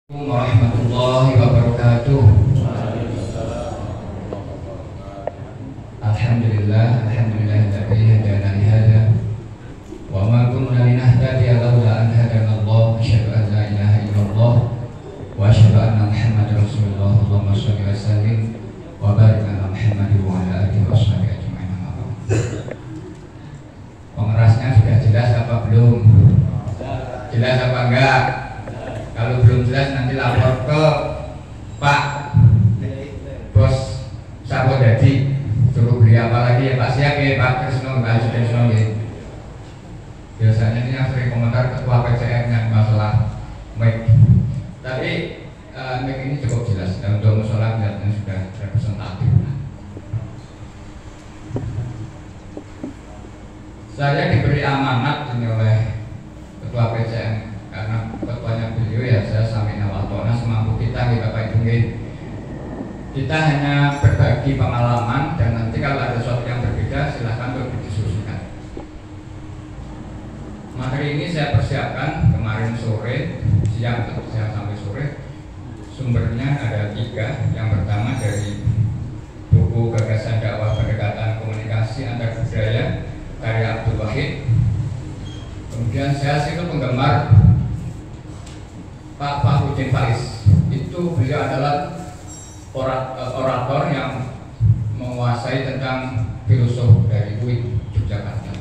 Warahmatullahi wabarakatuh. Alhamdulillahilladzi hadana li hadza wa ma kunna linahtadiya laula an hadana Allah. Asyhadu an la ilaha illallah wa asyhadu anna Muhammadar Rasulullah. Allahumma shalli wa sallim wa barik ala Muhammad wa ala alihi washabihi ajmain. Pengerasnya sudah jelas apa belum? Jelas apa enggak? Kalau belum jelas nanti lapor ke Pak Bos Sapodadi, suruh beli apa lagi ya Pak. Siap ya Pak Tresno, Pak Tresno ya. Biasanya ini yang sering komentar ketua PCM yang masalah mic. Tapi mic ini cukup jelas dan untuk musola kelihatannya sudah representatif. Saya diberi amanat ini oleh ketua PCM karena ketuanya beliau ya, saya sampai nawatona semampu kita nih Bapak Ibu nggih. Kita hanya berbagi pengalaman dan nanti kalau ada sesuatu yang berbeda silahkan untuk didiskusikan. Materi ini saya persiapkan kemarin sore, siang sampai sore. Sumbernya ada 3. Yang pertama dari buku Gagasan Dakwah Pendekatan Komunikasi Antar Budaya karya Abdul Wahid. Kemudian saya itu penggemar Pak Fakhrudin Faiz. Itu beliau adalah orator yang menguasai tentang filosof dari UIN Yogyakarta.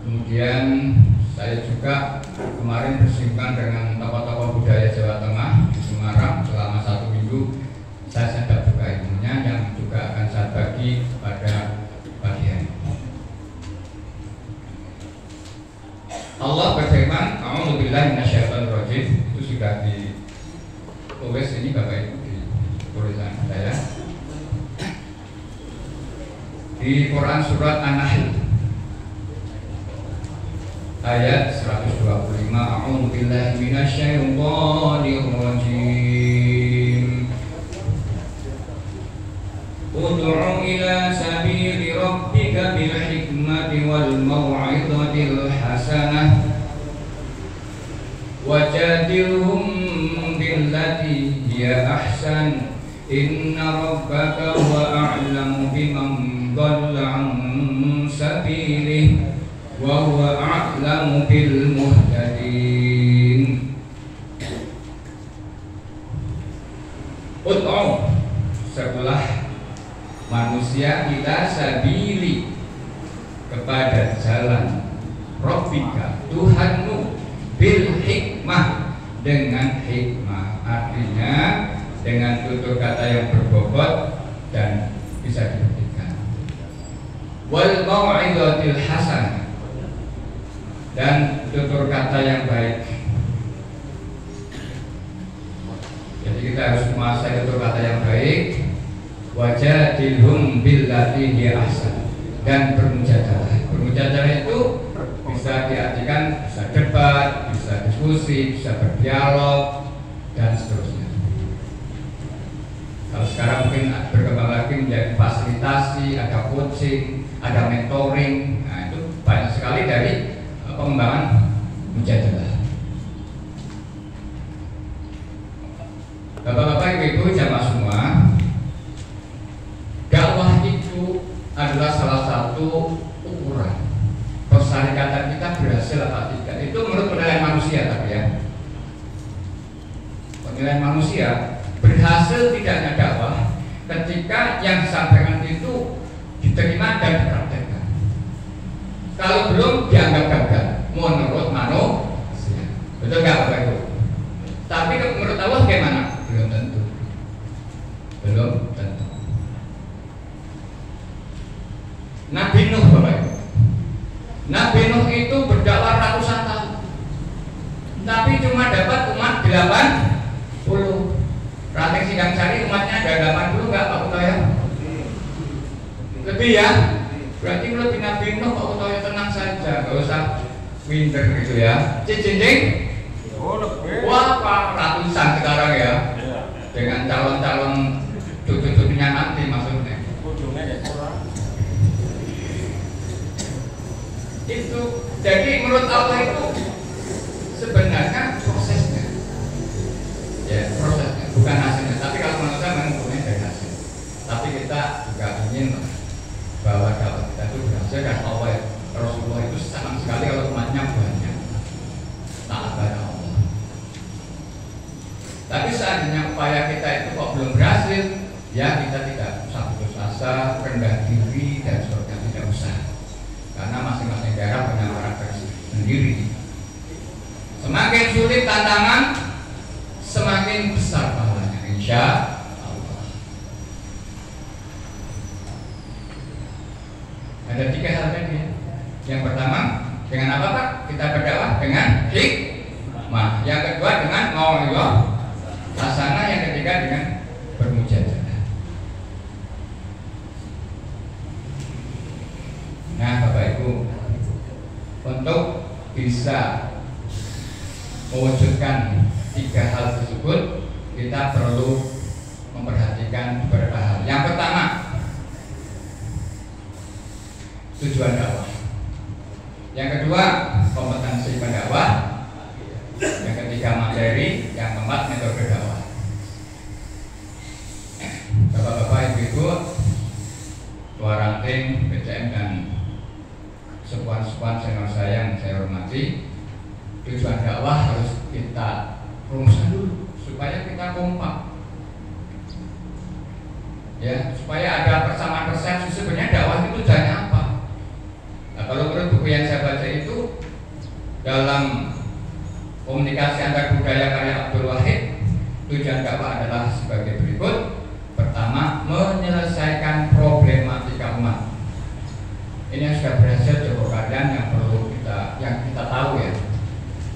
Kemudian saya juga kemarin bersinggungan dengan tokoh-tokoh budaya Jawa Tengah di Semarang selama 1 minggu. Saya sedap juga ilmunya yang juga akan saya bagi pada pagi hari. Allah berfirman, "A'udzubillahi minasyaitonirrajim." Itu sudah ditulis ini Bapak Ibu di tulisan saya. Di Quran surat An-Nahl ayat 125, "A'udzubillahi minasyaitonirrajim. Ud'u ila sabili rabbika bil hikmati wal mau'izatil hasanah wajadilhum billati hiya ahsan inna rabbaka huwa a'lamu biman dhalla 'an sabilihi wa huwa a'lamu bil muhtadin." Ud'u, setelah manusia ila sabili, kepada jalan Rabbika, Tuhanmu, bil hikmah, dengan hikmah, artinya dengan tutur kata yang berbobot dan bisa dibuktikan. Wal mau'izatil hasanah, dan tutur kata yang baik. Jadi kita harus menguasai tutur kata yang baik. Wajadilhum billati hiya ahsan, dan bermujadalah. Bermujadalah itu bisa diartikan bisa debat, bisa diskusi, bisa berdialog dan seterusnya. Kalau sekarang mungkin berkembang lagi menjadi fasilitasi, ada coaching, ada mentoring. Nah, itu banyak sekali dari pengembangan mujadalah. Bapak-bapak, ibu-ibu, jamaah semua, dakwah itu adalah salah satu ukuran persyaratan kita berhasil atau tidak. Itu menurut penilaian manusia tapi ya. Penilaian manusia berhasil tidaknya dakwah ketika yang disampaikan itu diterima dan dipraktekkan. Kalau belum dianggap gagal menurut manusia. Betul nggak Bapak Ibu? Tapi menurut Allah bagaimana? Belum tentu. Belum tentu. Nabi Nuh Bapak Ibu, Nabi Nuh itu berdakwah ratusan tahun, tapi cuma dapat umat 80. Ranting Sidang Sari umatnya ada 80 nggak Pak Utoyo? Lebih ya? Berarti lebih Nabi Nuh Pak Utoyo, tenang saja, nggak usah minder gitu ya. Cincin, wah Pak, ratusan sekarang ya, dengan calon-calon cucu-cucunya nanti maksudnya. Itu jadi menurut Allah itu sebenarnya prosesnya ya prosesnya, bukan hasilnya. Tapi kalau menurut saya memang ukurnya dari hasil. Tapi kita juga ingin bahwa dakwah kita itu berhasil dan Allah Rasulullah itu senang sekali kalau umatnya banyak taat pada Allah. Tapi seandainya upaya kita itu kok belum berhasil, ya kita tidak usah putus asa, rendah diri dan sebagainya, tidak usah. Karena masing-masing daerah punya karakter sendiri. Semakin sulit tantangan, semakin besar pahalanya, insya Allah. Ada 3 hal tadi. Yang pertama, dengan apa Pak? Kita berdakwah dengan hikmah. Yang kedua dengan mau'izah hasanah. Yang ketiga dengan bermujahadah. Nah Bapak Ibu, untuk bisa mewujudkan 3 hal tersebut, kita perlu memperhatikan beberapa hal. Yang pertama, tujuan dakwah. Yang kedua, kompetensi pendakwah. Yang ketiga, materi. Yang keempat, metode dakwah. Bapak-bapak, ibu-ibu, ketua ranting, PCM dan sepuan-sepuan senior saya yang saya hormati, tujuan dakwah harus kita rumuskan dulu supaya kita kompak, ya, supaya ada persamaan persepsi sebenarnya dakwah itu tujuannya apa. Nah, kalau menurut buku yang saya baca itu dalam komunikasi antar budaya karya Abdul Wahid, tujuan dakwah adalah sebagai berikut. Pertama, menyelesaikan problematika umat. Ini yang sudah berhasil Joko Karyan yang perlu kita tahu ya.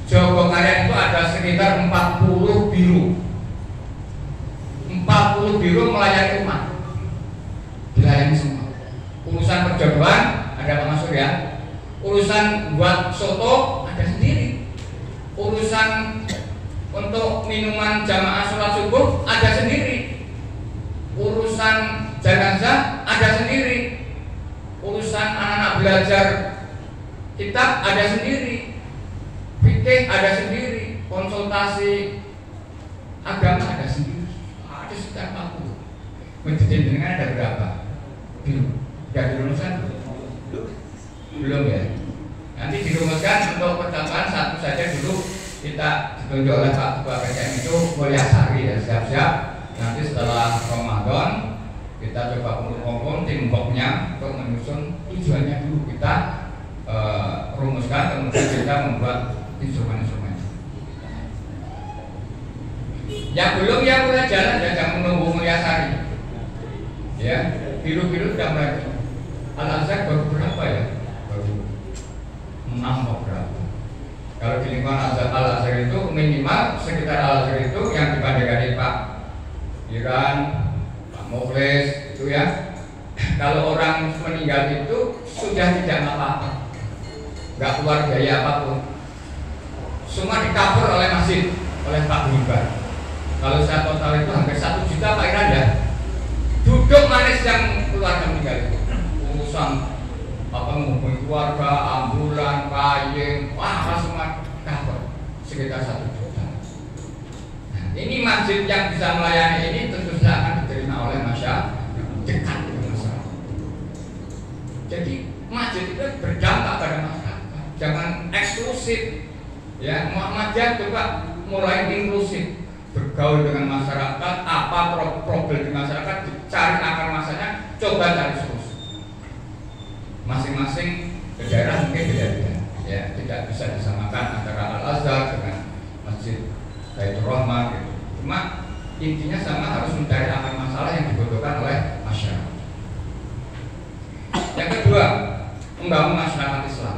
Joko Karyan itu ada sekitar 40 biru. 40 biru melayani umat. Dilayani semua. Urusan perjodohan ada Pak Mas Surya. Urusan buat soto ada sendiri. Urusan untuk minuman jamaah sholat subuh ada sendiri. Urusan jenazah ada sendiri. Urusan anak-anak belajar kitab ada sendiri. Fikih ada sendiri. Konsultasi agama ada sendiri. Ada sekitar 40. Masjid dengan ada berapa? Belum. Sudah dirumuskan? Belum ya. Nanti dirumuskan untuk pertemuan satu saja dulu. Kita ditunjuk oleh Pak Ketua PCM itu Mulyasari ya, siap-siap. Nanti setelah Ramadan kita coba kumpul tim boknya untuk menyusun tujuannya dulu, kita rumuskan, kemudian kita membuat instrumen-instrumen. Yang belum ya mulai jalan, jangan menunggu Mulyasari. Ya, biru-biru sudah mulai. Al-Azhar baru berapa ya? Baru 6 atau berapa? Kalau di lingkungan Al-Azhar itu minimal sekitar Al-Azhar itu yang dibandingkan Pak Iran, Pak Mukhlis itu ya. Kalau orang meninggal itu sudah tidak apa-apa, nggak keluar biaya apapun, semua di-cover oleh masjid, oleh Pak Gulbar. Kalau saya total itu hampir 1 juta Pak Iran ya. Duduk manis yang keluarga meninggal itu, urusan apa menghubungi keluarga, ambulan, payung, wah semua cover sekitar 1 juta. Nah, ini masjid yang bisa melayani ini tentu saja akan diterima oleh masyarakat, dekat dengan masyarakat. Jadi masjid itu berdampak pada masyarakat, jangan eksklusif. Ya, Muhammadiyah coba mulai inklusif, bergaul dengan masyarakat, apa problem di masyarakat, cari akar masanya, coba cari solusi. Masing-masing daerah mungkin beda-beda, ya, tidak bisa disamakan antara Al-Azhar dengan Masjid Baitur Rahmah gitu. Cuma intinya sama, harus mencari akar masalah yang dibutuhkan oleh masyarakat. Yang kedua, membangun masyarakat Islam.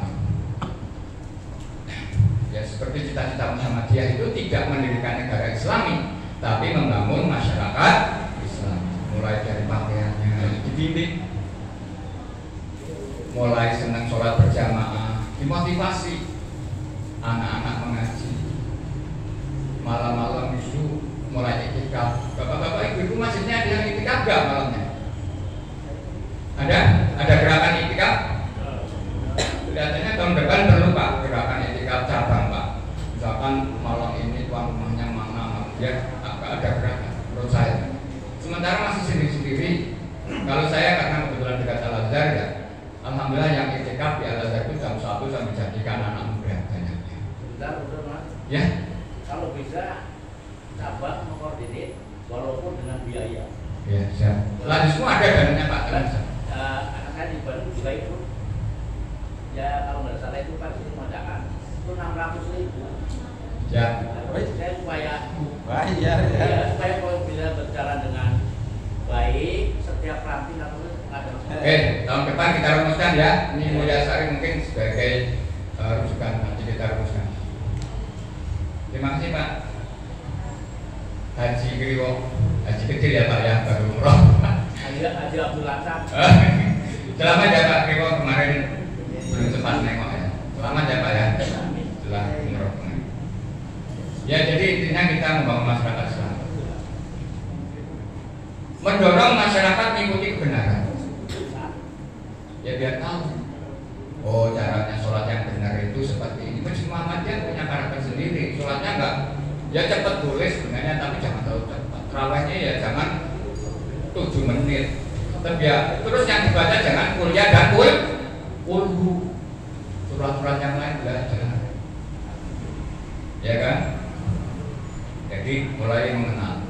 Ya, seperti cita-cita Muhammadiyah itu tidak mendirikan negara Islami, tapi membangun masyarakat Islam. Mulai dari pakaiannya dibimbing, mulai senang sholat berjamaah, dimotivasi anak-anak mengaji, malam-malam itu mulai iktikaf. Bapak-bapak ibu-ibu masjidnya ada yang iktikaf gak malamnya? Ada gerakan iktikaf? Kelihatannya tahun depan perlu Pak gerakan iktikaf cabang Pak. Misalkan malam ini tuan rumahnya mana, dia agak ada gerakan menurut saya. Sementara masih sendiri-sendiri. Kalau saya karena kebetulan dekat Al Azhar ya, alhamdulillah yang itikaf di Al Azhar itu jam 1 sampai jam 3 anak muda banyaknya. Bentar, Mas. Ya. Kalau bisa cabang mengkoordinir walaupun dengan biaya. Ya, siap. Lanjut semua ada dananya Pak. Anak saya di Bandung juga itu. Ya kalau nggak salah itu kan itu mengadakan itu 600.000. Ya. Saya supaya bayar ya. Supaya kalau bisa berjalan dengan baik setiap ranting atau ada. Oke, tahun depan kita rumuskan ya. Ini Mulyasari mungkin sebagai rujukan nanti kita rumuskan. Terima kasih Pak. Haji Kriwo, haji kecil ya Pak ya, baru umroh. Haji Abdul Lansam. Selamat ya Pak Kriwo, kemarin belum sempat nengok ya. Selamat ya Pak ya, setelah umroh. Ya jadi intinya kita membangun masyarakat Islam, mendorong masyarakat mengikuti kebenaran. Ya biar tahu, oh caranya sholat yang benar itu seperti ini. Masjid Muhammadiyah punya karakter sendiri. Sholatnya enggak, ya cepat boleh sebenarnya, tapi jangan terlalu cepat. Terawihnya ya jangan 7 menit. Tapi ya terus yang dibaca jangan kuliah dan kulhu. Surat-surat yang lain belajar. Ya kan? Jadi mulai mengenal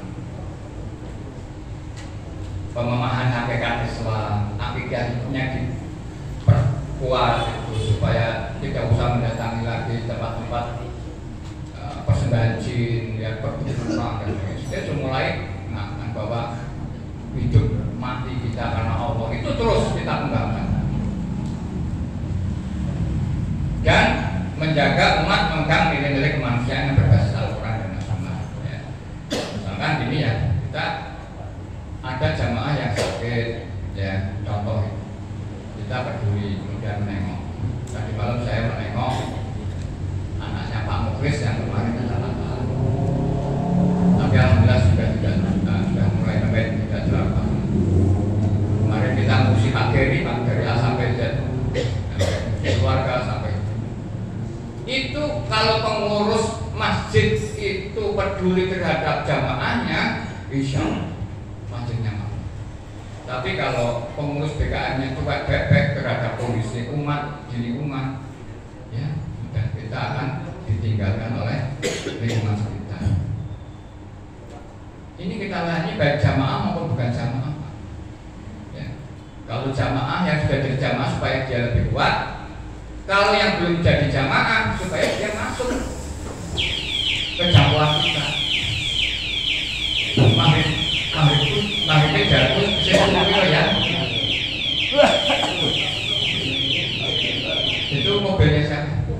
pemahaman hakikat Islam, akidahnya diperkuat itu supaya tidak usah mendatangi lagi tempat-tempat persembahan jin, ya perbuatan dan sebagainya. Dia mulai mengenalkan bahwa hidup mati kita karena Allah itu terus kita kembangkan dan menjaga umat memegang nilai-nilai kemanusiaan yang berbasis Al-Quran dan As-Sunnah. Ya. Misalkan gini ya, kita ada jamaah yang sakit, ya contoh kita peduli kemudian menengok. Tadi malam saya menengok anaknya Pak Muklis yang kemarin kecelakaan. Tapi alhamdulillah sudah mulai membaik, tidak celaka. Kemarin kita ngurusi Pak Geri A sampai Z, keluarga sampai. Itu kalau pengurus masjid itu peduli terhadap jamaahnya, insya Allah masjidnya mampu. Tapi kalau pengurus BKN-nya itu bebek terhadap kondisi umat, diri umat, ya sudah kita akan ditinggalkan oleh lingkungan sekitar. Ini kita layani baik jamaah maupun bukan jamaah. Ya. Kalau jamaah yang sudah jadi jamaah supaya dia lebih kuat. Kalau yang belum jadi jamaah supaya dia masuk ke jamaah kita. Maghrib jatuh saya ya. Itu mobilnya siapa?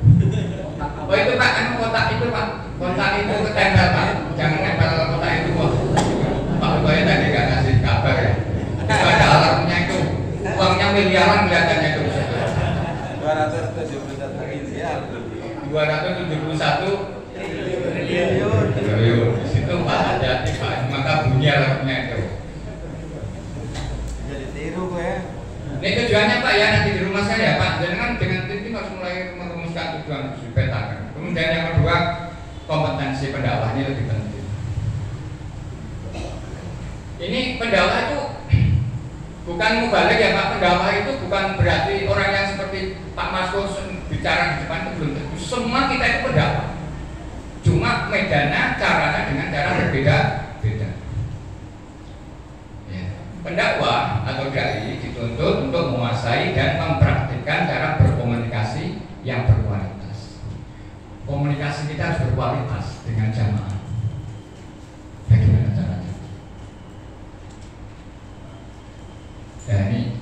Oh itu Pak, kan kotak itu Pak, kotak itu ketempel Pak, jangan nempel kotak itu Pak. Pak Utoya tadi nggak ngasih kabar ya. Itu ada alarmnya itu, uangnya miliaran kelihatannya itu. 271 triliun. Di situ Pak hati-hati Pak, maka bunyi alarmnya itu. Jadi tiru ya. Ini tujuannya Pak ya, nanti di rumah saya Pak. Jangan dengan tim harus mulai merumuskan tujuan dipetakan. Kemudian yang kedua, kompetensi pendakwah ini lebih penting. Ini pendakwah itu bukan mubalik ya Pak. Pendakwah itu bukan berarti orang yang seperti Pak Masko bicara di depan itu belum tentu. Semua kita itu pendakwah. Cuma medannya, caranya dengan cara berbeda-beda. Ya. Pendakwah atau dai dituntut untuk menguasai dan mempraktikkan cara berkomunikasi yang berkualitas. Komunikasi kita harus berkualitas dengan jamaah. Bagaimana caranya? Ya ini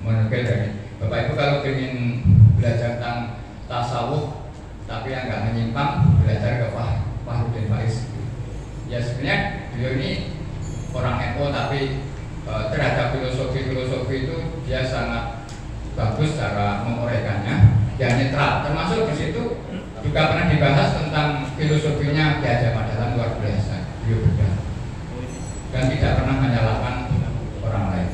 menukil dari Bapak Ibu kalau ingin belajar tentang tasawuf tapi yang nggak menyimpang, belajar ke Pak Fahrudin Faiz. Ya sebenarnya beliau ini orang NU tapi terhadap filosofi itu dia sangat bagus cara menguraikannya dan netral. Termasuk di situ juga pernah dibahas tentang filosofinya Ki Hajar Dahlan luar biasa. Beliau berbeda dan tidak pernah menyalahkan orang lain.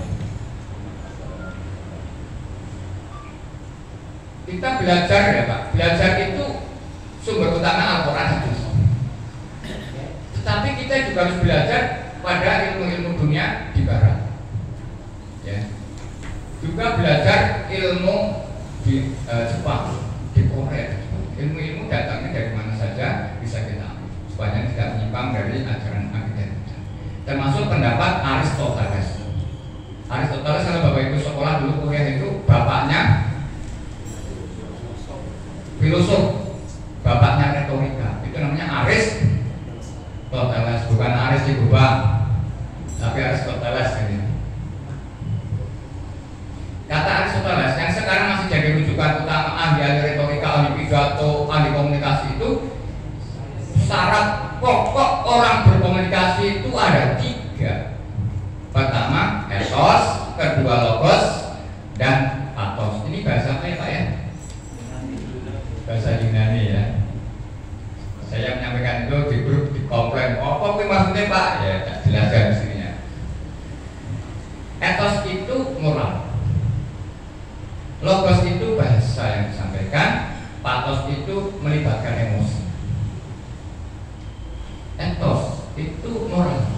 Kita belajar ya Pak, belajar itu sumber utama Al-Quran hadis. Tetapi kita juga juga harus belajar pada ilmu-ilmu dunia di barat. Ya. Juga belajar ilmu di Jepang, di Korea. Ilmu-ilmu datangnya dari mana saja bisa kita ambil supaya tidak menyimpang dari ajaran akidah kita. Termasuk pendapat Aristoteles. Aristoteles kalau Bapak Ibu sekolah dulu kuliah itu bapaknya filosof, bapaknya retorika. Itu namanya Aristoteles, bukan Aris di Gubang, tapi Aristoteles ini. Kata Aristoteles yang sekarang masih jadi rujukan utama ahli retorika, ahli pidato, ahli komunikasi itu, syarat pokok orang berkomunikasi itu ada 3. Pertama etos, kedua logos, dan pathos. Ini bahasa apa ya Pak ya? Bahasa Yunani ya. Saya menyampaikan itu di grup, di komplain. Oh, apa maksudnya Pak? Ya, tak jelaskan mestinya. Etos itu moral. Logos itu bahasa yang disampaikan. Pathos itu melibatkan emosi. Etos itu moral.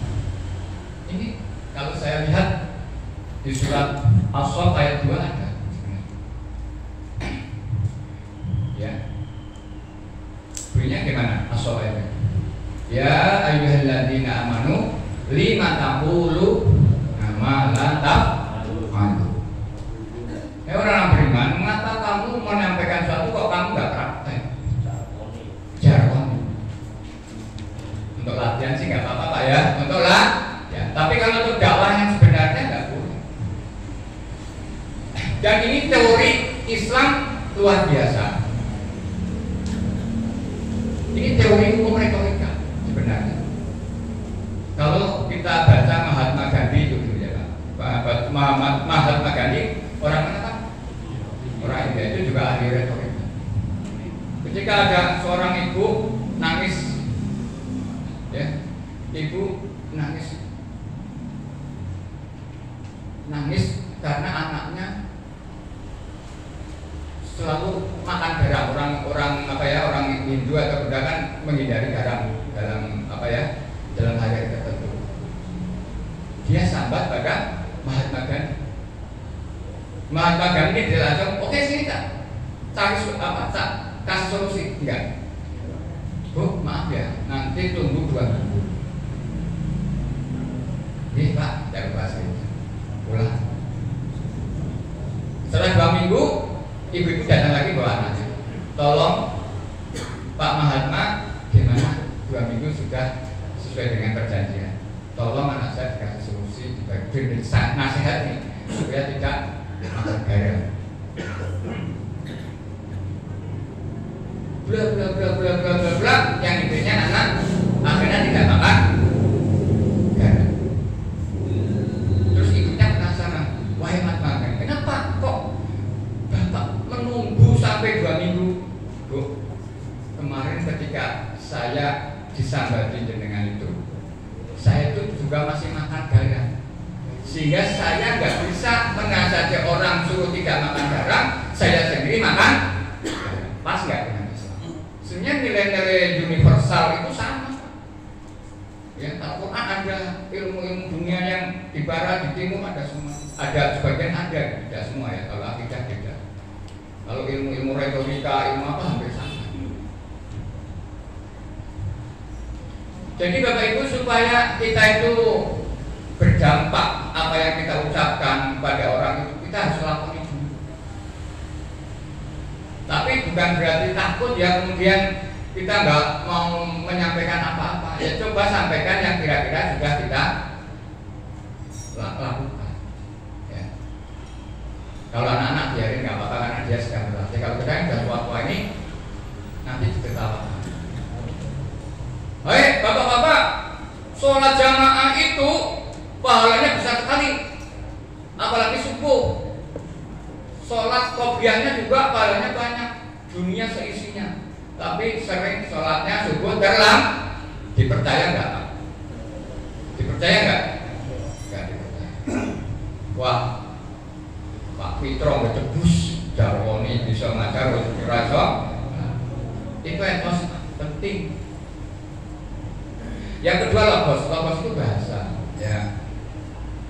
Ini kalau saya lihat di surat As-Saff ayat 2 ada. Ya. Bunyinya gimana? As-Saff ayat 2. Ya ayyuhalladzina amanu lima taqulu ma la taf'alu. Orang beriman, mengapa kamu menyampaikan sesuatu kok kamu nggak praktek? Jargon. Untuk latihan sih nggak apa-apa Pak ya. Untuk ya. Tapi kalau untuk dakwah yang sebenarnya nggak boleh. Dan ini teori Islam luar biasa. Ini teori hukum retorika sebenarnya. Kalau kita baca Mahatma Gandhi itu ya Pak. Mahatma Gandhi orang mana Pak? Orang India itu juga ahli retorika. Ketika ada seorang ibu nangis, ya, ibu nangis karena anaknya selalu makan garam. Orang Hindu atau Buddha kan menghindari garam dalam dalam hari tertentu. Dia sambat pada Mahatma Gandhi. Mahatma Gandhi dia langsung, oke sini tak kasih solusi enggak? Bu, maaf ya, nanti tunggu 2 minggu. Nih Pak, jangan bahas itu. Pulang. Setelah 2 minggu, ibu itu datang lagi bawa anaknya. Tolong Pak Mahatma, gimana? 2 minggu sudah sesuai dengan perjanjian. Tolong anak saya dikasih solusi, diberi nasihat nih supaya tidak makan garam. Bla yang intinya anak akhirnya tidak makan garam. Terus ibunya penasaran, wahai Mahatma Gandhi, kenapa kok Bapak menunggu sampai 2 minggu? Bu, kemarin ketika saya disambati dengan itu, saya itu juga masih makan garam. Sehingga saya nggak bisa menasihati orang suruh tidak makan garam, saya sendiri makan garam. Pas nggak dengan Islam? Sebenarnya nilai-nilai universal itu sama. Ya, Al-Quran ada, ilmu-ilmu dunia yang di barat, di timur ada semua. Ada sebagian ada, tidak semua ya. Kalau akidah tidak. Kalau ilmu-ilmu retorika, ilmu apa hampir sama. Jadi Bapak Ibu, supaya kita itu berdampak apa yang kita ucapkan pada orang itu, kita harus lakukan itu. Tapi bukan berarti takut ya kemudian kita nggak mau menyampaikan apa-apa. Ya coba sampaikan yang kira-kira sudah kita lakukan. Ya. Kalau anak-anak biarin nggak apa-apa karena dia sedang berlatih. Kalau kita yang sudah tua-tua ini nanti diketawakan. Hei bapak-bapak, sholat jamaah itu pahalanya besar sekali, apalagi subuh. Sholat qobliyahnya juga pahalanya banyak, dunia seisinya. Tapi sering sholatnya subuh terlambat. Dipercaya nggak? Dipercaya nggak? Nggak dipercaya. Wah, Pak Fitro ngecebus jarwoni bisa ngajar rasa. Itu etos penting. Yang kedua logos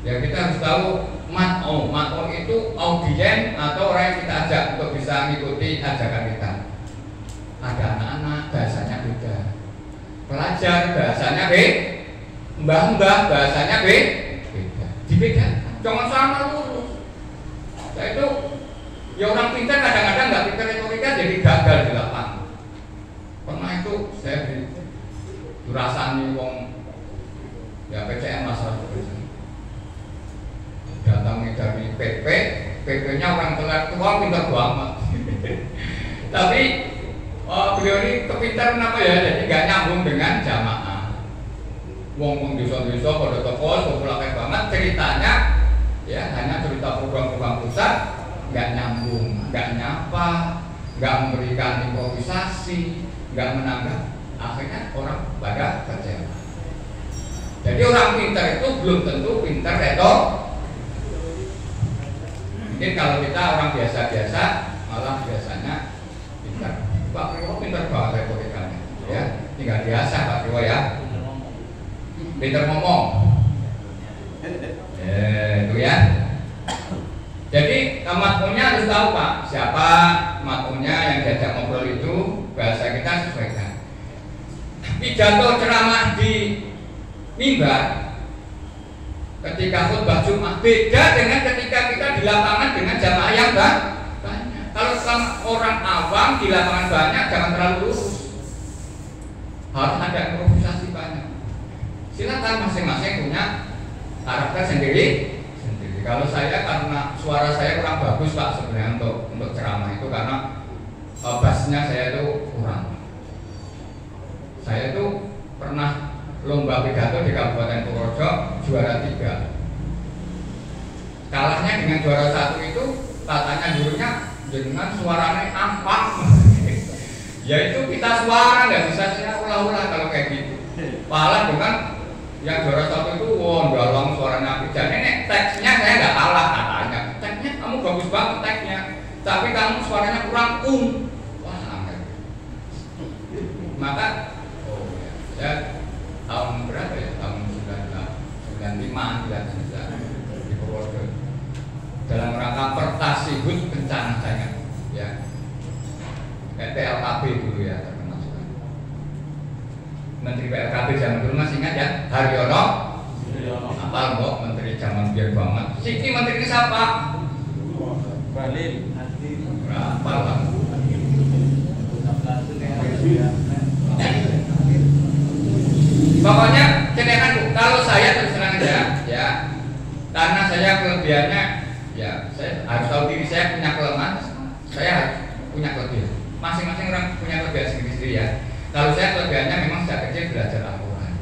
Ya kita harus tahu mat'o itu audien atau orang yang kita ajak untuk bisa mengikuti ajakan kita. Ada anak-anak bahasanya beda, pelajar bahasanya mbah-mbah bahasanya beda, dibedakan. Jangan sama lurus. Nah itu ya orang pintar kadang-kadang nggak pintar retorika jadi gagal di lapangan. Pernah itu saya dirasani wong ya PCM masalah datangnya dari PP-nya orang tua pintar banget. Tapi beliau ini kepintar kenapa ya? Jadi nggak nyambung dengan jamaah. Wong desa-desa pada toko populasi banget ceritanya, ya hanya cerita program-program pusat, nggak nyambung, nggak nyapa, nggak memberikan improvisasi, nggak menambah. Akhirnya orang pada kecewa. Jadi orang pintar itu belum tentu pintar retorika. Mungkin kalau kita orang biasa-biasa malah biasanya pintar. Pak Priwo pintar banget retorikanya, ya tinggal biasa Pak Priwo ya. Pintar ngomong, itu ya. Jadi matmunya harus tahu Pak siapa matmunya yang diajak ngobrol itu bahasa kita sesuaikan. Pidato ceramah di mimbar ketika khutbah Jumat beda dengan ketika kita di lapangan dengan jamaah yang banyak. Kalau sama orang awam di lapangan banyak jangan terlalu lurus, harus ada improvisasi banyak. Silakan masing-masing punya karakter sendiri. Kalau saya karena suara saya kurang bagus Pak sebenarnya untuk ceramah itu karena bassnya saya itu kurang. Saya itu pernah lomba pidato di Kabupaten Purworejo juara 3. Kalahnya dengan juara 1 itu katanya gurunya dengan suaranya ampak. Ya itu kita suara nggak bisa saya ulah-ulah kalau kayak gitu. Malah dengan yang juara 1 itu dalam suaranya apik. Dan ini teksnya saya nggak kalah katanya. Teksnya kamu bagus banget teksnya, tapi kamu suaranya kurang Wah angkat. Maka ya tahun berapa ya? Tahun 95 di Purworejo. Dalam rangka pertasibut kencana saya, ya. PLKB dulu ya terkenal sekali. Menteri PLKB zaman dulu masih ingat ya? Haryono. Apa kok menteri zaman biar banget? Siki menteri ini siapa? Balil. Berapa lah? Pokoknya cedekan Bu, kalau saya terus terang aja ya, karena saya kelebihannya ya, saya harus tahu diri saya punya kelemahan, saya harus punya kelebihan. Masing-masing orang punya kelebihan sendiri-sendiri ya. Kalau saya kelebihannya memang sejak kecil belajar Al-Quran,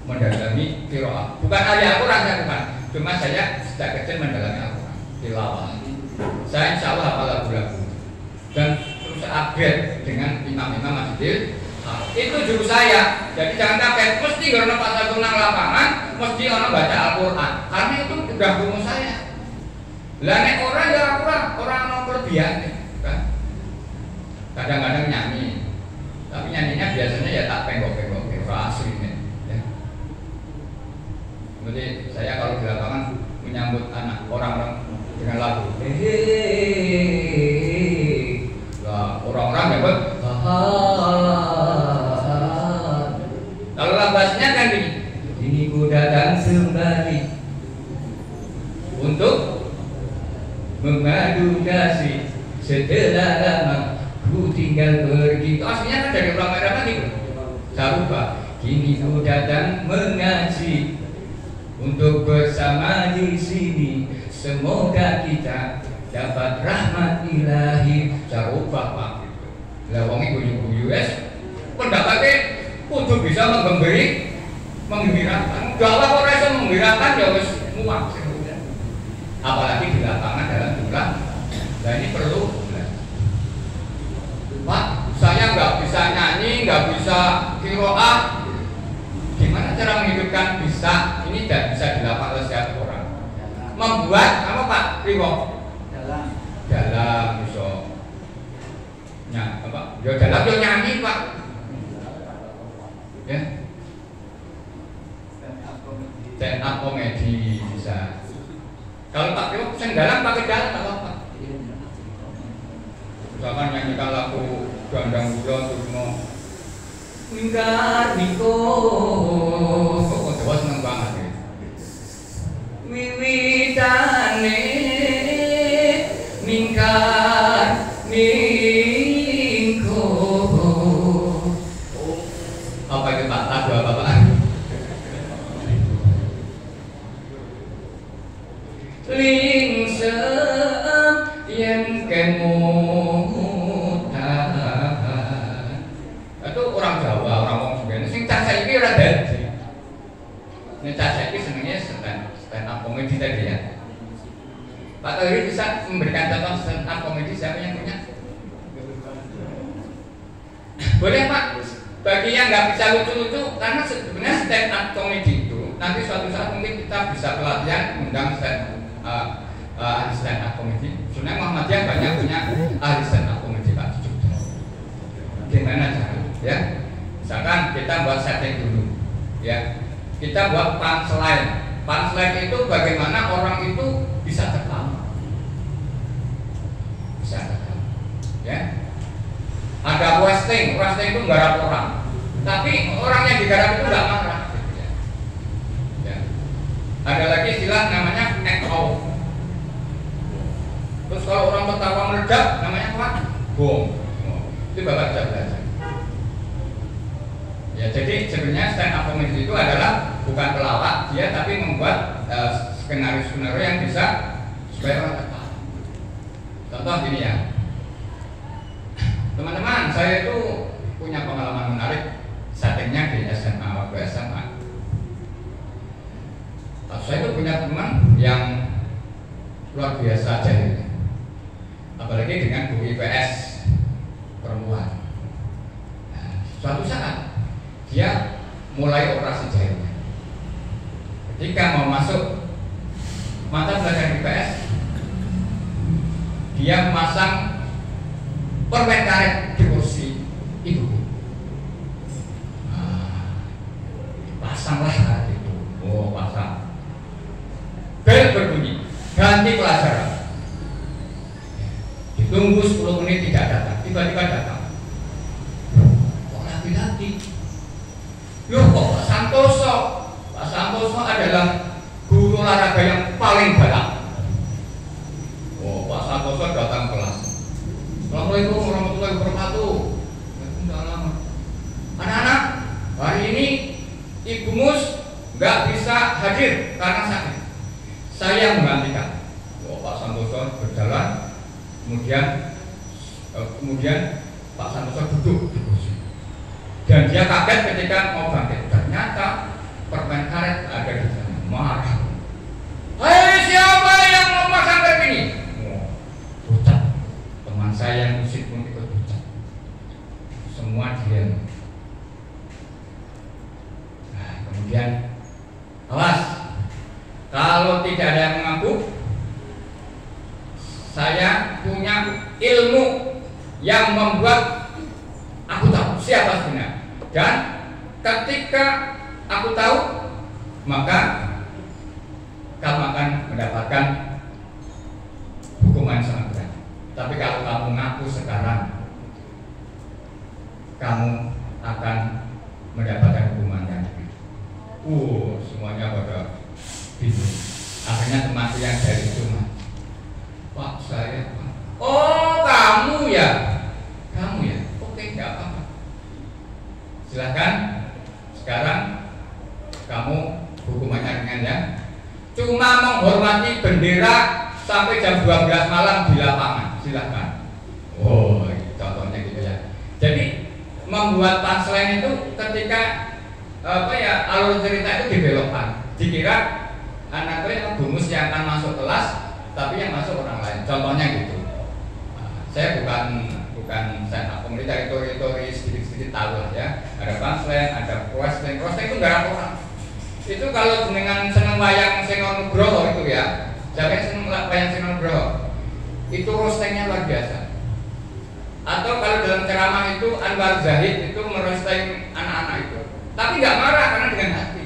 mendalami qiraah. Bukan ahli Al-Quran saya bukan, cuma saya sejak kecil mendalami Al-Quran, tilawah. Saya insya Allah hafal lagu-lagu dan terus upgrade dengan imam-imam masjid. Itu juru saya. Jadi jangan kaget mesti karena Pak Satu nang lapangan mesti orang baca Al-Quran, karena itu udah rumus saya. Lah nek orang ya orang mau kelebihan kan. Kadang-kadang nyanyi, tapi nyanyinya biasanya ya tak penggok-penggok asli nih ya. Jadi saya kalau di lapangan menyambut anak orang-orang dengan lagu lah orang-orang dapat kalau labasnya kan ini ku datang kembali untuk mengadu kasih setelah lama ku tinggal pergi. Aslinya kan dari orang Arab gitu. Sarupa kini ku datang mengaji untuk bersama di sini. Semoga kita dapat rahmat ilahi. Sarupa Pak. Lah wong iku guyu-guyu wis pendapatnya kudu bisa menggembirakan. Dakwah ora iso menggembirakan ya wis muak. Apalagi di lapangan dalam jumlah. Nah ini perlu. Pak, saya nggak bisa nyanyi, nggak bisa qiraah. Gimana cara menghidupkan bisa? Ini tidak bisa dilakukan oleh setiap orang. Membuat apa Pak Riwo? Dalam bisa. Ya, apa? Ya dalam yo nyanyi Pak. Ya. stand up komedi bisa. Kalau Pak Tio senggalang pakai dalam nggak apa-apa. Misalkan nyanyikan lagu Gandang Gula Turno Minggar Miko, kok Jawa seneng banget ya. Wiwitane mingkar mingko. Apa itu Pak? Lagu apa Pak? Lingsep yen kemudahan. Itu orang Jawa, orang wong Sunda. Sing cah saiki ora dadi. Nek cah saiki senengnya stand up komedi tadi ya. Pak Tohir bisa memberikan contoh stand up komedi siapa yang punya? Boleh Pak. Bagi yang nggak bisa lucu-lucu, karena sebenarnya stand up komedi itu nanti suatu saat mungkin kita bisa pelatihan undang ahli stand up komedi. Sebenarnya Muhammadiyah banyak punya ahli stand up komedi Pak. Gimana cara? Ya, misalkan kita buat setting dulu, ya. Kita buat punchline. Punchline itu bagaimana orang itu bisa tertawa, ya. Ada roasting itu nggarap orang, tapi orang yang digarap itu nggak marah. Ya. Ada lagi istilah namanya echo. Terus kalau orang tertawa meledak, namanya apa? Bom. Itu Bapak bisa belajar. Ya, jadi sebenarnya stand up comedy itu adalah bukan pelawak dia, tapi membuat skenario yang bisa supaya orang tertawa. Contoh gini ya, teman-teman, saya itu punya pengalaman menarik settingnya di SMA waktu SMA. Saya itu punya teman yang luar biasa jahilnya, apalagi dengan guru IPS perempuan. Nah, suatu saat dia mulai operasi jahilnya. Ketika mau masuk mata pelajaran IPS, dia memasang permen karet di kursi ibu. Pasanglah karet itu. Oh, pasang. Bel berbunyi, ganti pelajaran. Ditunggu 10 menit tidak datang, tiba-tiba datang. Kok laki-laki? Loh kok Pak Santoso? Pak Santoso adalah guru olahraga yang paling galak. Oh, Pak Santoso datang kelas. Assalamualaikum warahmatullahi wabarakatuh. Waalaikumsalam. Anak-anak, hari ini Ibu Mus nggak bisa hadir karena sakit. Saya menggantikan. Oh, Pak Santoso berjalan, kemudian Pak Santoso duduk di kursi. Dan dia kaget ketika mau bangkit. Ternyata permen karet ada di sana. Marah. Hei, siapa yang mau pasang karet ini? Pucat. Teman saya yang musik pun ikut pucat. Semua diam. Nah, kemudian awas, kalau tidak ada yang mengaku, saya punya ilmu yang membuat aku tahu siapa sebenarnya. Dan ketika aku tahu, maka kamu akan mendapatkan hukuman sangat berat. Tapi kalau kamu ngaku sekarang, kamu akan mendapatkan hukuman yang lebih. Semuanya pada bingung. Akhirnya teman yang dari itu, Pak, saya. Oh, kamu ya? Kamu ya? Oke, nggak apa-apa. Silahkan. Sekarang kamu hukumannya ringan ya. Cuma menghormati bendera sampai jam 12 malam di lapangan. Silahkan. Oh, contohnya gitu ya. Jadi membuat punchline itu ketika alur cerita itu dibelokkan. Dikira anaknya yang gumus yang akan masuk kelas, tapi yang masuk orang lain. Contohnya gitu. Saya bukan stand up comedy, teori sedikit tahu lah ya. Ada punchline, ada roasting itu nggak orang. Itu kalau dengan seneng wayang Sengon Nugroho itu ya, siapa yang seneng wayang Sengon Nugroho, itu roastingnya luar biasa. Atau kalau dalam ceramah itu Anwar Zahid itu merosting anak-anak itu, tapi nggak marah karena dengan hati.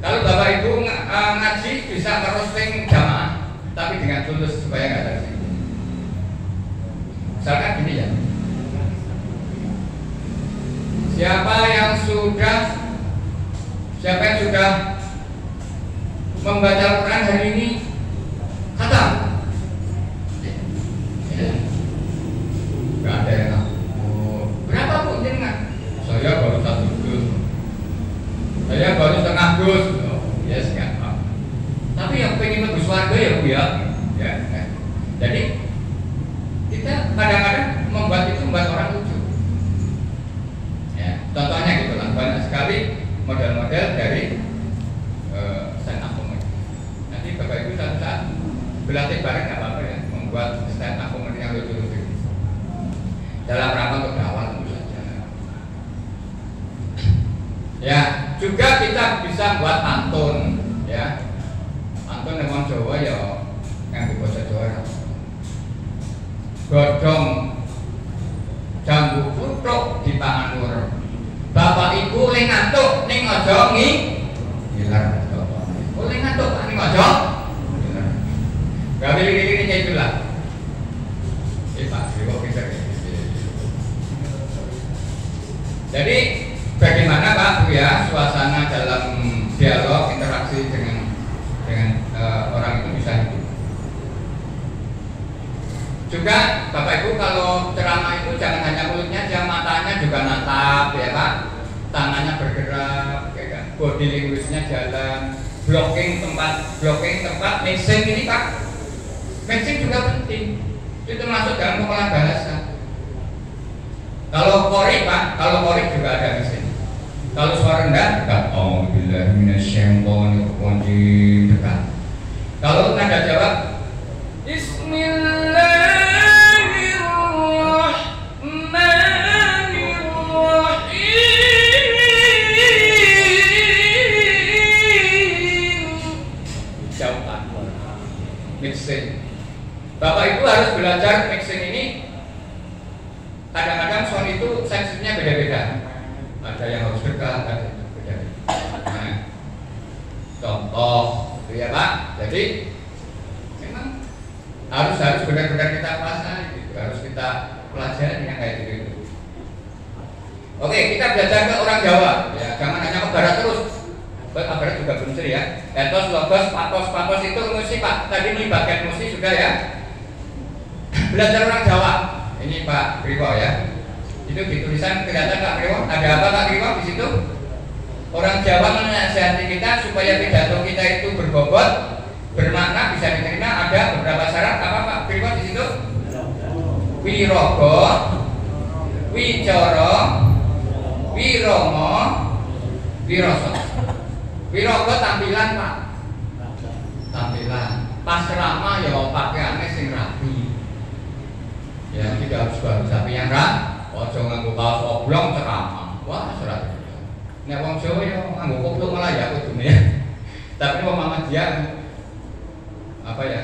Kalau Bapak Ibu ngaji bisa merosting jamaah, tapi dengan tulus supaya nggak tersinggung. Misalkan gini ya, siapa yang sudah membaca Al-Quran hari ini khatam? Nggak ada yang tahu. Berapa Bu jenengan? Saya baru 1 juz. Saya baru setengah juz. Ya siapa? Tapi yang pengen lebih swarga ya Bu ya. Jadi kita kadang-kadang membuat orang lucu. Ya, contohnya gitulah, banyak sekali model-model dari stand up comedy. Nanti Bapak Ibu satu saat berlatih bareng nggak apa-apa ya, membuat stand up comedy yang lucu-lucu dalam rangka untuk dakwah tentu saja. Ya, juga kita bisa buat pantun, ya. Pantun dengan Jawa ya, yang di bahasa Jawa. Godhong jambu puthuk di pangan nur. Bapak Ibu lek ngantuk ning aja ngiler. Oleh ngantuk ning aja. Gawe iki itulah. Pak, kok bisa. Jadi bagaimana Pak Bu ya suasana dalam dialog interaksi dengan orang itu bisa hidup. Juga Bapak Ibu kalau ceramah itu jangan hanya mulutnya aja, matanya juga natap ya Pak, tangannya bergerak, ya kan? Body language-nya jalan, blocking tempat mixing ini Pak, mixing juga penting, itu masuk dalam pengolahan bahasa. Kalau korek Pak, kalau korek juga ada mixing. Kalau suara rendah, Alhamdulillah minasyaitonirrajim dekat. Kalau nada Jawa, mixing. Bapak Ibu harus belajar mixing ini. Kadang-kadang sound itu sensitifnya beda-beda. Ada yang harus dekat, ada yang beda-beda. Nah, contoh, ya Pak. Jadi memang harus benar-benar kita pelajari, gitu. Harus kita pelajari yang kayak gitu. Oke, kita belajar ke orang Jawa. Ya, jangan hanya ke barat terus. Barat juga benar ya. Etos, logos, patos itu emosi Pak. Tadi melibatkan emosi sudah ya. Belajar orang Jawa. Ini Pak Priwo ya. Itu di tulisan kelihatan Pak Priwo. Ada apa Pak Priwo di situ? Orang Jawa menasihati kita supaya pidato kita itu berbobot, bermakna, bisa diterima. Ada beberapa syarat apa Pak Priwo di situ? Wirogo, Wicoro, Wiromo, Wiroso. Wirogo tampilan Pak. Tampilan. Pas ceramah ya pakaiannya sing rapi. Ya tidak harus baru tapi yang ojo nganggo kaos oblong ceramah. Wah serat. Nek wong Jawa ya nganggo koplo malah ya kudune. Tapi wong Muhammadiyah apa ya?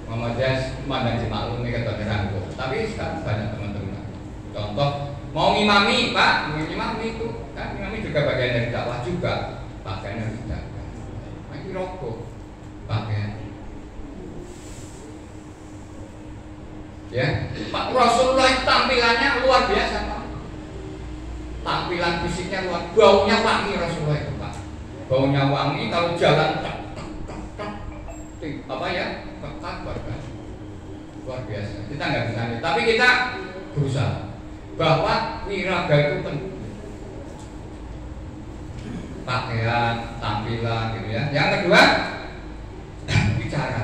Muhammadiyah mandang dimaklumi kata neranggo. Tapi sekarang banyak teman-teman. Contoh mau ngimami Pak, ngimami itu kan ngimami juga bagian dari dakwah juga. Pakaian harus dijaga. Nah, ini rokok pakaian. Ya, Pak Rasulullah tampilannya luar biasa Pak. Tampilan fisiknya luar, baunya wangi Rasulullah itu Pak. Baunya wangi kalau jalan apa ya, ketat banget. Luar biasa. Kita nggak bisa nih, tapi kita berusaha bahwa wiraga itu penting. Pakaian, tampilan gitu ya. Yang kedua,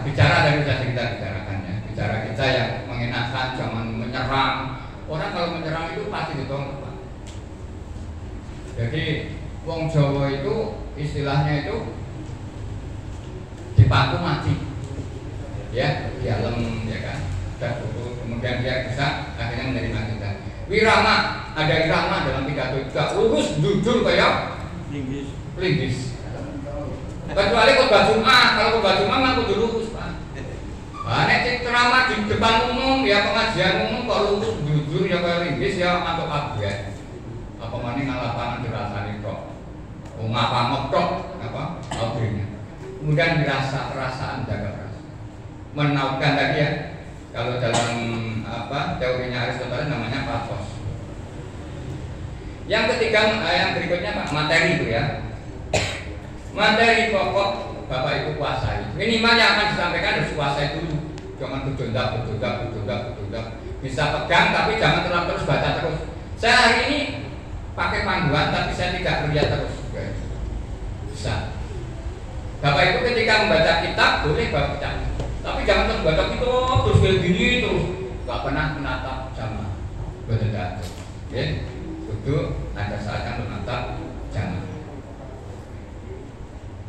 bicara dari tadi kita bicarakan ya. Bicara kita yang mengenakan, jangan menyerang. Orang kalau menyerang itu pasti ditolak Pak. Jadi wong Jawa itu istilahnya itu dipaku mati. Ya, dialem ya kan. Dan kemudian dia bisa akhirnya menerima kita. Wirama, ada irama dalam pidato juga. Lurus, jujur kayak linggis. Kecuali khotbah Jumat, kalau khotbah Jumat mah kudu lurus, Pak. Nek ceramah di depan umum ya pengajian umum kok lurus jujur ya kayak linggis ya mantuk kabeh. Apa maning lapangan dirasani kok. Ngapa ngoptok apa? kemudian perasaan jaga perasaan, menautkan tadi ya. Kalau dalam teorinya Aristoteles namanya pathos. Yang ketiga, yang berikutnya Pak, materi itu ya. Materi pokok Bapak Ibu kuasai. Minimal yang akan disampaikan harus kuasai dulu. Jangan berjondak. Bisa pegang tapi jangan terus baca terus. Saya hari ini pakai panduan tapi saya tidak melihat terus. Bisa. Bapak Ibu ketika membaca kitab boleh baca. Tapi jangan terus baca itu terus kayak gini terus. Gak pernah menatap zaman. Betul tak? Oke. Itu ada saatnya menatap zaman.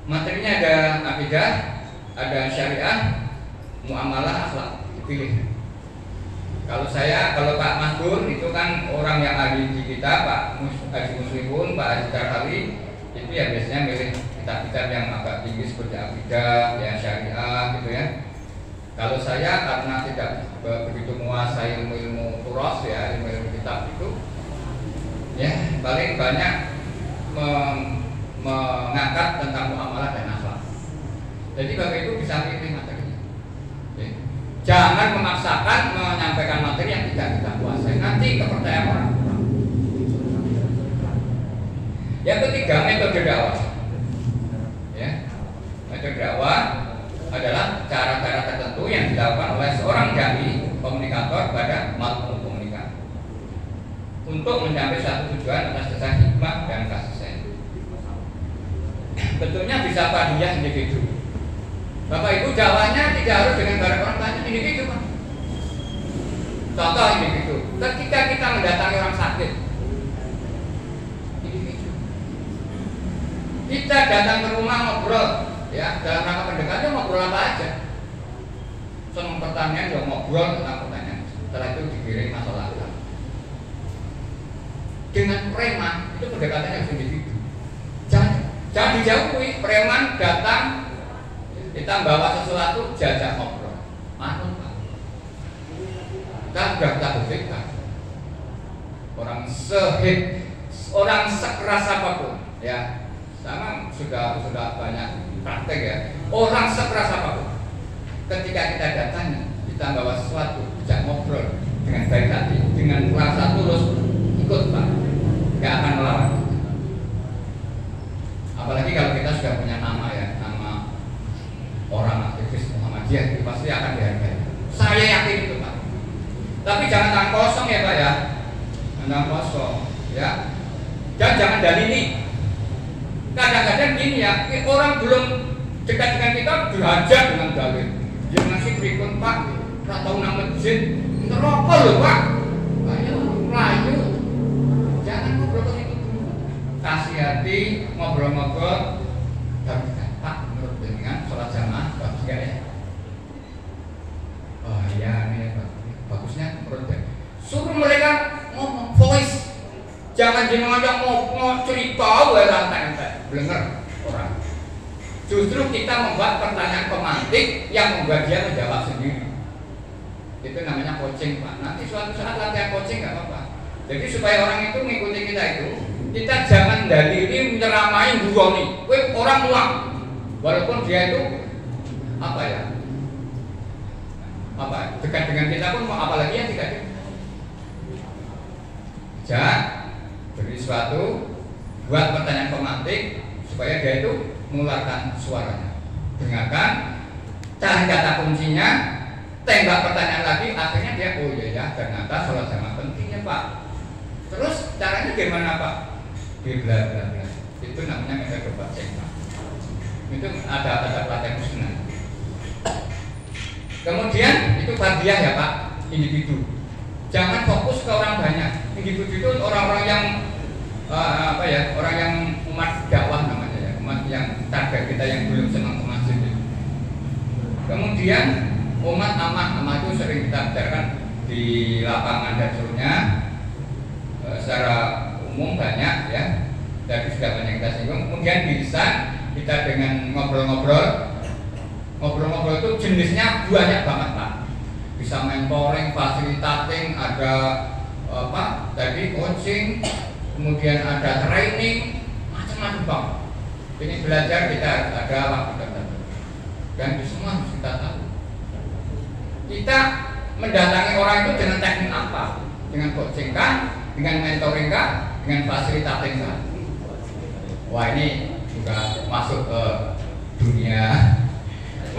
Materinya ada akidah, ada syariah, muamalah, akhlak, dipilih. Kalau Pak Mas Dur itu kan orang yang ahli di kita, Pak Haji Muslimun, Pak Haji Tarhawi, itu ya biasanya milih kitab-kitab yang agak tinggi seperti akidah, ya syariah gitu ya. Kalau saya karena tidak begitu menguasai ilmu turos ya, ilmu kitab itu, ya paling banyak mengangkat tentang muamalah dan akhlak. Jadi Bapak Ibu bisa pilih materinya. Jangan memaksakan menyampaikan materi yang tidak kita kuasai. Nanti kepercayaan orang kurang. Yang ketiga, metode dakwah. Ya, metode dakwah adalah cara-cara tertentu yang dilakukan oleh seorang dai komunikator pada makhluk komunikasi untuk mencapai satu tujuan atas dasar hikmah dan kasih sayang. Bentuknya bisa padiah individu. Bapak Ibu dakwahnya tidak harus dengan barang orang banyak, individu Pak. Contoh individu. Ketika kita mendatangi orang sakit, individu. Kita datang ke rumah ngobrol, ya dalam rangka pendekatan ngobrol apa aja. Semua pertanyaan ya ngobrol tentang pertanyaan. Setelah itu dikirim masalah. Dengan preman itu pendekatannya harus individu. Jangan dijauhi. Preman datang, kita bawa sesuatu, jajak ngobrol. Manut Pak. Kita sudah kita buktikan. Orang sekeras apapun, ya. Sama sudah banyak praktek ya. Orang sekeras apapun, ketika kita datangi, kita bawa sesuatu, jajak ngobrol dengan baik hati, dengan rasa tulus, ikut Pak. Gak akan melawan. Apalagi kalau kita sudah punya nama ya, nama orang aktivis Muhammadiyah, itu pasti akan dihargai. Saya yakin itu Pak. Tapi jangan tangan kosong ya Pak ya, tangan kosong ya. Dan jangan dalili. Kadang-kadang gini ya, orang belum dekat dengan kita dihajar dengan dalil. Dia ngasih berikut Pak, tak tahu nama masjid, ngerokok loh Pak. Ayo, layu. Jangan ngobrol ke situ dulu. Kasih hati, ngobrol-ngobrol. Dan Pak, menurut dengan sholat jamaah bagus gak ya? Oh iya nih Pak, bagusnya menurut saya. Suruh mereka ngomong voice. Jangan aja mau cerita rantai-rantai, blenger orang. Justru kita membuat pertanyaan pemantik yang membuat dia menjawab sendiri. Itu namanya coaching Pak. Nanti suatu saat latihan coaching nggak apa-apa. Jadi supaya orang itu mengikuti kita itu, kita jangan dalili menyeramai buroni. Orang muak, walaupun dia itu apa ya? Dekat dengan kita pun apalagi yang tidak. Jangan beri sesuatu, buat pertanyaan pemantik supaya dia itu mengeluarkan suaranya. Dengarkan, cari kata kuncinya, tembak pertanyaan lagi, akhirnya dia oh iya ya ternyata sholat jamaah pentingnya Pak. Terus caranya gimana Pak? Bla bla bla. Itu namanya metode coaching Pak. Itu ada pelatihan khusus. Kemudian itu bagian ya Pak, individu. Jangan fokus ke orang banyak. Individu itu orang-orang yang orang yang umat dakwah namanya ya, umat yang target kita yang belum senang ke masjid. Kemudian umat amah itu sering kita bicarakan di lapangan dan seterusnya. Secara umum banyak ya, tadi sudah banyak kita singgung. Kemudian di lisan kita dengan ngobrol-ngobrol itu jenisnya banyak banget Pak. Bisa mentoring, fasilitating, ada tadi coaching, kemudian ada training, macam-macam Bang. Ini belajar kita ada waktu tertentu. kita mendatangi orang itu dengan teknik apa? Dengan coaching kah? Dengan mentoring kah? Dengan fasilitating kah? Wah, ini juga masuk ke dunia.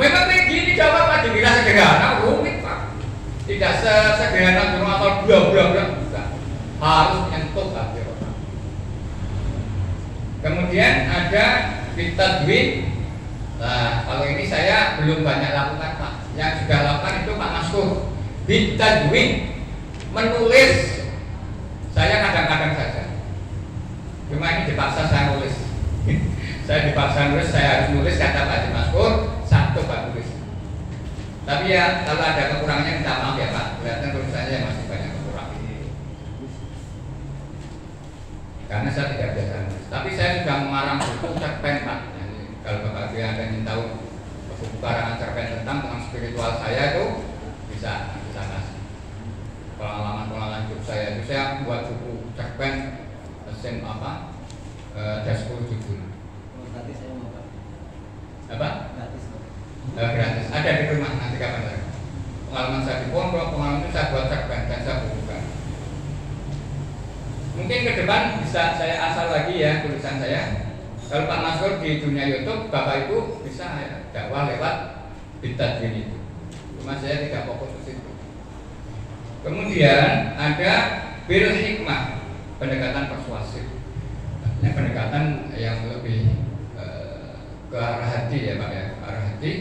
Memang begini jawab dikira sederhana, rumit Pak. Tidak sesederhana cuma atau bulan-bulan juga harus menyentuh hati orang. Kemudian ada bitadwin. Nah, kalau ini saya belum banyak lakukan Pak. Yang sudah lakukan itu Pak Maskur. Bitadwin, menulis. Saya kadang-kadang saja. Cuma ini dipaksa saya nulis. Saya dipaksa nulis, saya harus nulis kata Pak Maskur, satu Pak tulis. Tapi ya kalau ada kekurangannya minta maaf ya Pak. Kelihatan tulisannya masih banyak kekurangan. Karena saya tidak biasa nulis. Tapi saya sudah mengarang buku cerpen Pak. Jadi, kalau Bapak Ibu ada yang tahu buku karangan cerpen tentang spiritual saya itu bisa kasih. Pengalaman hidup saya itu saya buat buku cerpen mesin apa? Ada 10 judul. Nanti saya mau Apa? gratis. Gratis. Ada di rumah nanti kapan lagi. Pengalaman saya di pondok, pengalaman itu saya buat cerpen dan saya bukukan. Mungkin ke depan bisa saya asal lagi ya tulisan saya. Kalau Pak Maskur di dunia YouTube, Bapak Ibu bisa ya, dakwah lewat bitadwin itu. Cuma saya tidak fokus ke situ. Kemudian ada bil hikmah, pendekatan persuasif. Ini pendekatan yang lebih ke arah hati ya Pak ya, ke arah hati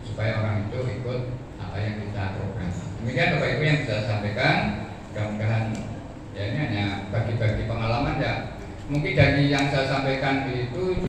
supaya orang itu ikut apa yang kita program. Demikian Bapak Ibu yang bisa saya sampaikan. Mudah-mudahan ya ini hanya bagi-bagi pengalaman ya. Mungkin dari yang saya sampaikan itu